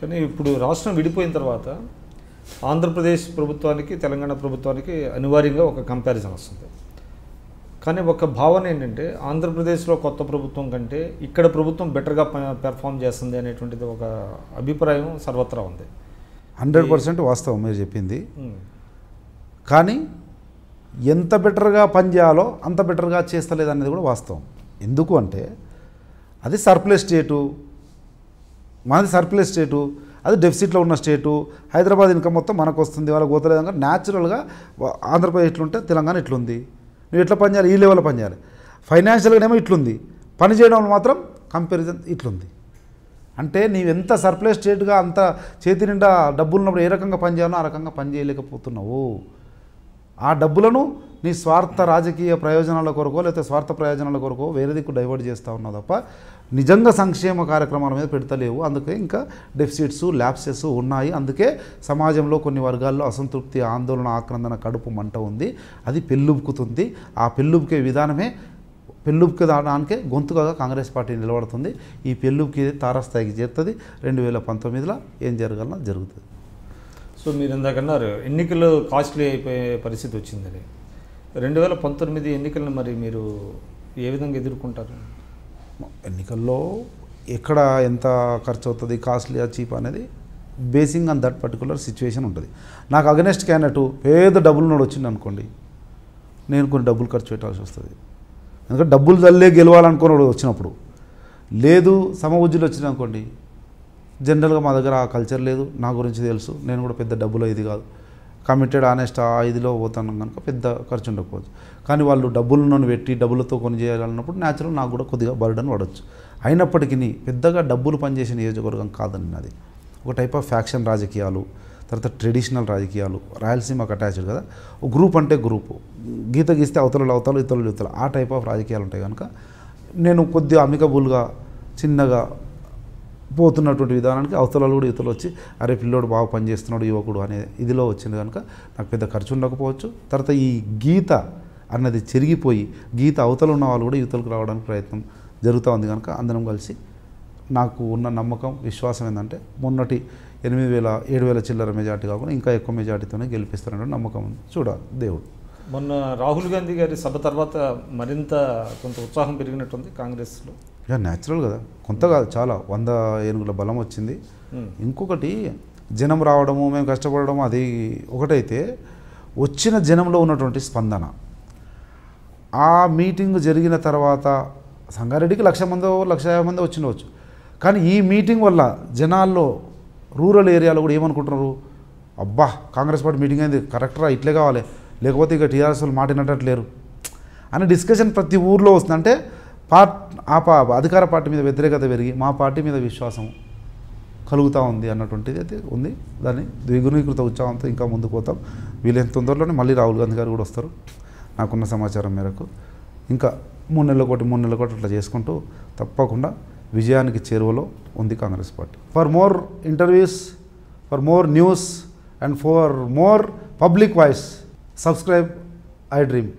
కానీ ఇప్పుడు రాష్ట్రం విడిపోయిన తర్వాత ఆంధ్రప్రదేశ్ ప్రభుత్వానికి తెలంగాణ ప్రభుత్వానికి అనివార్యంగా ఒక కంపారిజన్ వస్తుంది. కానీ ఒక భావన ఏంటంటే ఆంధ్రప్రదేశ్లో కొత్త ప్రభుత్వం కంటే ఇక్కడ ప్రభుత్వం బెటర్గా పెర్ఫామ్ చేస్తుంది అనేటువంటిది ఒక అభిప్రాయం సర్వత్రా ఉంది. 100% వాస్తవం మీరు చెప్పింది. కానీ ఎంత బెటర్గా పనిచేయాలో అంత బెటర్గా చేస్తలేదు అనేది కూడా వాస్తవం. ఎందుకు అంటే అది సర్ప్లస్ స్టేటు, మాది సర్ప్లస్ స్టేటు, అది డెఫిసిట్లో ఉన్న స్టేటు. హైదరాబాద్ ఇన్కమ్ మొత్తం మనకు వస్తుంది, వాళ్ళకి పోతలేదంగా. న్యాచురల్గా ఆంధ్రప్రదేశ్ ఇట్లుంటే తెలంగాణ ఇట్లుంది. నువ్వు ఎట్లా పనిచేయాలి, ఈ లెవెల్లో పనిచేయాలి. ఫైనాన్షియల్గానేమో ఇట్లుంది, పని చేయడం మాత్రం కంపారిజన్ ఇట్లుంది. అంటే నీవెంత సర్ప్లస్ స్టేట్గా అంత చేతి నిండా డబ్బులు ఉన్నప్పుడు ఏ రకంగా పనిచేయాలో ఆ రకంగా పని చేయలేకపోతున్నావు. ఆ డబ్బులను నీ స్వార్థ రాజకీయ ప్రయోజనాల కొరకో లేకపోతే స్వార్థ ప్రయోజనాల కొరకో వేరే దిక్కు డైవర్ట్ చేస్తూ ఉన్నావు తప్ప నిజంగా సంక్షేమ కార్యక్రమాల మీద పెడతలేవు. అందుకే ఇంకా డెఫిసిట్స్, ల్యాప్సెస్ ఉన్నాయి. అందుకే సమాజంలో కొన్ని వర్గాల్లో అసంతృప్తి, ఆందోళన, ఆక్రందన, కడుపు మంట ఉంది. అది పెళ్ళుబుకుతుంది. ఆ పెళ్ళుబుకే విధానమే పెళ్ళుబుకి దానికే గొంతుగా కాంగ్రెస్ పార్టీ నిలబడుతుంది. ఈ పెళ్ళుబుకి తారాస్థాయికి చేరుతుంది. 2019లో ఏం జరగాలన్నా జరుగుతుంది. సో మీరు ఇందాకన్నారు ఎన్నికలు కాస్ట్లీ అయిపోయే పరిస్థితి వచ్చిందని. 2019 ఎన్నికలను మరి మీరు ఏ విధంగా ఎదుర్కొంటారు? ఎన్నికల్లో ఎక్కడ ఎంత ఖర్చు అవుతుంది, కాస్ట్లీ చీప్ అనేది basing on that particular situation ఉంటుంది. నాకు అగనెస్ట్ క్యాండిడేట్ పేద డబ్బులు నోడు వచ్చింది అనుకోండి, నేను కొన్ని డబ్బులు ఖర్చు పెట్టాల్సి వస్తుంది. ఎందుకంటే డబ్బులు తల్లే గెలవాలనుకున్నాడు వచ్చినప్పుడు. లేదు సమవుజ్జులు వచ్చింది అనుకోండి, జనరల్గా మా దగ్గర ఆ కల్చర్ లేదు, నా గురించి తెలుసు, నేను కూడా పెద్ద డబ్బులో ఇది కాదు, కమిటెడ్ ఆనెస్ట్ ఆ ఇదిలో పోతాను కనుక పెద్ద ఖర్చు ఉండకపోవచ్చు. కానీ వాళ్ళు డబ్బులను పెట్టి డబ్బులతో కొని చేయాలన్నప్పుడు న్యాచురల్ నాకు కూడా కొద్దిగా బర్డన్ పడవచ్చు. అయినప్పటికీ పెద్దగా డబ్బులు పనిచేసే నియోజకవర్గం కాదని అది ఒక టైప్ ఆఫ్ ఫ్యాక్షన్ రాజకీయాలు, తర్వాత ట్రెడిషనల్ రాజకీయాలు, రాయలసీమకు అటాచ్డ్ కదా. గ్రూప్ అంటే గ్రూపు, గీత గీస్తే అవతల అవతల ఇతరులు ఇతరులు, ఆ టైప్ ఆఫ్ రాజకీయాలు ఉంటాయి కనుక నేను కొద్దిగా అమికబుల్గా చిన్నగా పోతున్నటువంటి విధానానికి అవతలలో కూడా యువతలు వచ్చి అరే పిల్లోడు బాగా పనిచేస్తున్నాడు యువకుడు అనే ఇదిలో వచ్చింది కనుక నాకు పెద్ద ఖర్చు ఉండకపోవచ్చు. తర్వాత ఈ గీత అన్నది చెరిగిపోయి గీత అవతల ఉన్న వాళ్ళు కూడా యువతలకు రావడానికి ప్రయత్నం జరుగుతూ ఉంది కనుక అందరం కలిసి నాకు ఉన్న నమ్మకం, విశ్వాసం ఏంటంటే మొన్నటి 8,000 7,000 చిల్లర మెజార్టీ కాకుండా ఇంకా ఎక్కువ మెజార్టీతోనే గెలిపిస్తారనే నమ్మకం ఉంది. చూడాలి దేవుడు. మొన్న రాహుల్ గాంధీ గారి సభ తర్వాత మరింత కొంత ఉత్సాహం పెరిగినట్టుంది కాంగ్రెస్లో. ఇక న్యాచురల్ కదా, కొంత కాదు చాలా 100 ఏనుగుల బలం వచ్చింది. ఇంకొకటి జనం రావడము, మేము కష్టపడము అది ఒకటైతే వచ్చిన జనంలో ఉన్నటువంటి స్పందన. ఆ మీటింగ్ జరిగిన తర్వాత సంగారెడ్డికి 1,00,000 మందో 1,50,000 మందో వచ్చిండవచ్చు. కానీ ఈ మీటింగ్ వల్ల జనాల్లో రూరల్ ఏరియాలో కూడా ఏమనుకుంటున్నారు, అబ్బా కాంగ్రెస్ పార్టీ మీటింగ్ అయింది కరెక్టరా, ఇట్లే కావాలి, లేకపోతే ఇక టీఆర్ఎస్ వాళ్ళు మాటినట్లేరు అనే డిస్కషన్ ప్రతి ఊర్లో వస్తుంది. అంటే అధికార పార్టీ మీద వ్యతిరేకత పెరిగి మా పార్టీ మీద విశ్వాసం కలుగుతూ ఉంది అన్నటువంటిది అయితే ఉంది. దాన్ని ద్విగుణీకృత ఉత్సాహంతో ఇంకా ముందుకు పోతాం. వీలైన తొందరలోనే మళ్ళీ రాహుల్ గాంధీ గారు కూడా వస్తారు నాకున్న సమాచారం మేరకు. ఇంకా 3 నెలల అట్లా చేసుకుంటూ తప్పకుండా విజయానికి చేరువలో ఉంది Congress party. For more interviews, for more news and for more public voice, subscribe I dream.